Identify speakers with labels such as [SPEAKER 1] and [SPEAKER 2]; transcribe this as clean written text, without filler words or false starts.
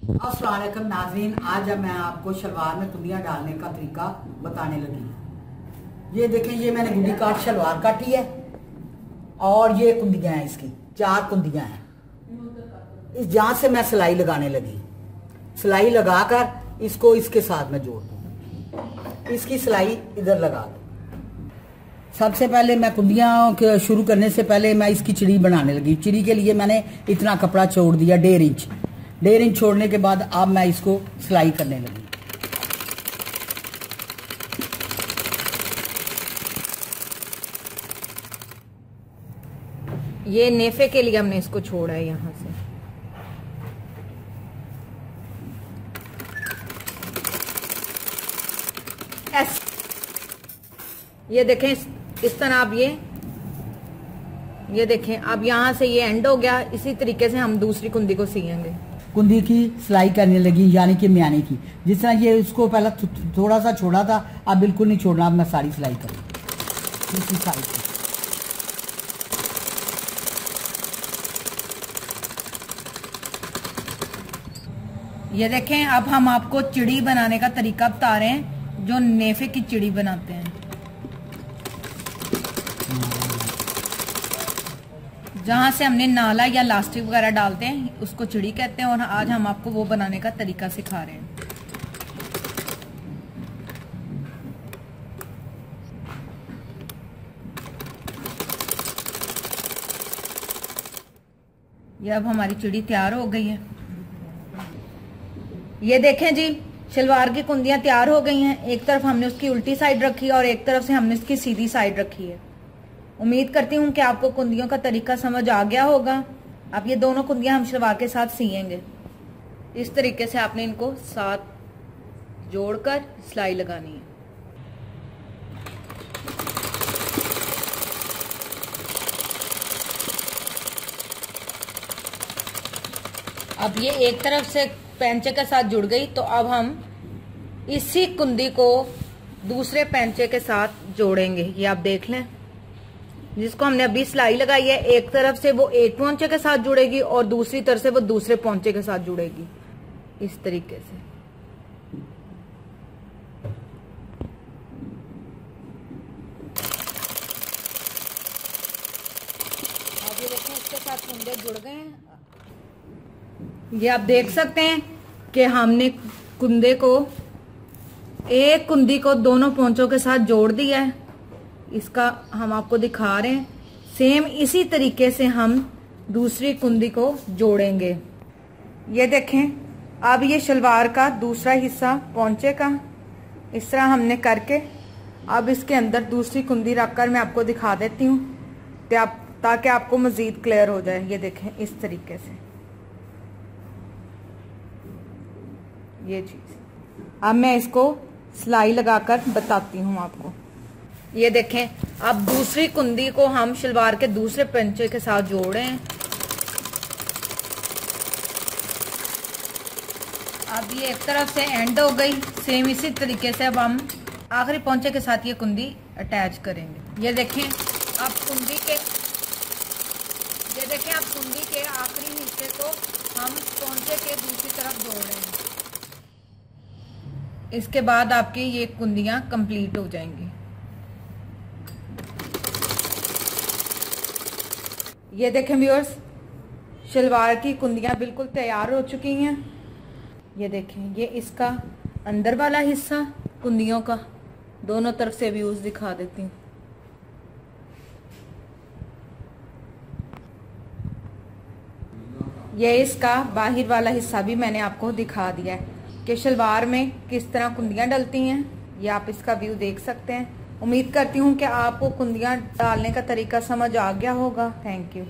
[SPEAKER 1] अस्सलाम वालेकुम नाज़रीन, आज मैं आपको शलवार में कुंदियाँ डालने का तरीका बताने लगी। ये देखें, ये मैंने गुंडी काट शलवार काटी है और ये कुंदियाँ हैं, इसकी 4 कुंदियाँ हैं। इस जांच से मैं सिलाई लगाने लगी। सिलाई लगाकर इसको इसके साथ में जोड़ दूँ। इसकी सिलाई इधर लगा दूँ। सबसे पहले मैं कुंदियाँ शुरू करने से पहले मैं इसकी चिड़ी बनाने लगी। चिड़ी के लिए मैंने इतना कपड़ा छोड़ दिया, 1.5 इंच छोड़ने के बाद अब मैं इसको सिलाई करने लगी।
[SPEAKER 2] ये नेफे के लिए हमने इसको छोड़ा है यहां से। ये देखें, इस तरह आप ये देखें, अब यहां से ये एंड हो गया। इसी तरीके से हम दूसरी कुंदी को सिएंगे।
[SPEAKER 1] कुंदी की सिलाई करने लगी, यानी कि म्याने की। जिस तरह ये उसको पहले थोड़ा सा छोड़ा था, अब बिल्कुल नहीं छोड़ना। अब मैं सारी सिलाई करूँ दूसरी साइड की।
[SPEAKER 2] ये देखें, अब हम आपको चिड़ी बनाने का तरीका बता रहे हैं, जो नेफे की चिड़ी बनाते हैं। जहां से हमने नाला या लास्टिक वगैरह डालते हैं उसको चिड़ी कहते हैं, और आज हम आपको वो बनाने का तरीका सिखा रहे हैं। ये अब हमारी चिड़ी तैयार हो गई है। ये देखें जी, शलवार की कुंदियां तैयार हो गई हैं। एक तरफ हमने उसकी उल्टी साइड रखी और एक तरफ से हमने उसकी सीधी साइड रखी है। उम्मीद करती हूँ कि आपको कुंदियों का तरीका समझ आ गया होगा। अब ये दोनों कुंदियां हम शलवार के साथ सिएंगे। इस तरीके से आपने इनको साथ जोड़कर सिलाई लगानी है। अब ये एक तरफ से पैंचे के साथ जुड़ गई, तो अब हम इसी कुंदी को दूसरे पैंचे के साथ जोड़ेंगे। ये आप देख लें, जिसको हमने अभी सिलाई लगाई है, एक तरफ से वो एक पौंचे के साथ जुड़ेगी और दूसरी तरफ से वो दूसरे पौंचे के साथ जुड़ेगी, इस तरीके से। अब ये देखें, इसके साथ कुंदे जुड़ गए हैं। ये आप देख सकते हैं कि हमने कुंदे को, एक कुंदी को दोनों पौंचों के साथ जोड़ दिया है। इसका हम आपको दिखा रहे हैं। सेम इसी तरीके से हम दूसरी कुंदी को जोड़ेंगे। ये देखें, अब ये शलवार का दूसरा हिस्सा पौंचे का इस तरह हमने करके अब इसके अंदर दूसरी कुंदी रखकर मैं आपको दिखा देती हूँ, ताकि आपको मजीद क्लियर हो जाए। ये देखें, इस तरीके से ये चीज। अब मैं इसको सिलाई लगाकर बताती हूँ आपको। ये देखें, अब दूसरी कुंदी को हम शलवार के दूसरे पंचे के साथ जोड़े हैं। अब ये एक तरफ से एंड हो गई। सेम इसी तरीके से अब हम आखिरी पंचे के साथ ये कुंदी अटैच करेंगे। ये देखें, अब कुंदी के आखिरी हिस्से को हम पंचे के दूसरी तरफ जोड़ रहे हैं। इसके बाद आपकी ये कुंदियां कंप्लीट हो जाएंगी। ये देखें व्यूअर्स, शलवार की कुंदियां बिल्कुल तैयार हो चुकी हैं। ये देखें, ये इसका अंदर वाला हिस्सा कुंदियों का, दोनों तरफ से व्यूज दिखा देती हूँ। ये इसका बाहर वाला हिस्सा भी मैंने आपको दिखा दिया है कि शलवार में किस तरह कुंदियां डलती हैं। ये आप इसका व्यू देख सकते हैं। उम्मीद करती हूँ कि आपको कुंदियां डालने का तरीका समझ आ गया होगा। Thank you.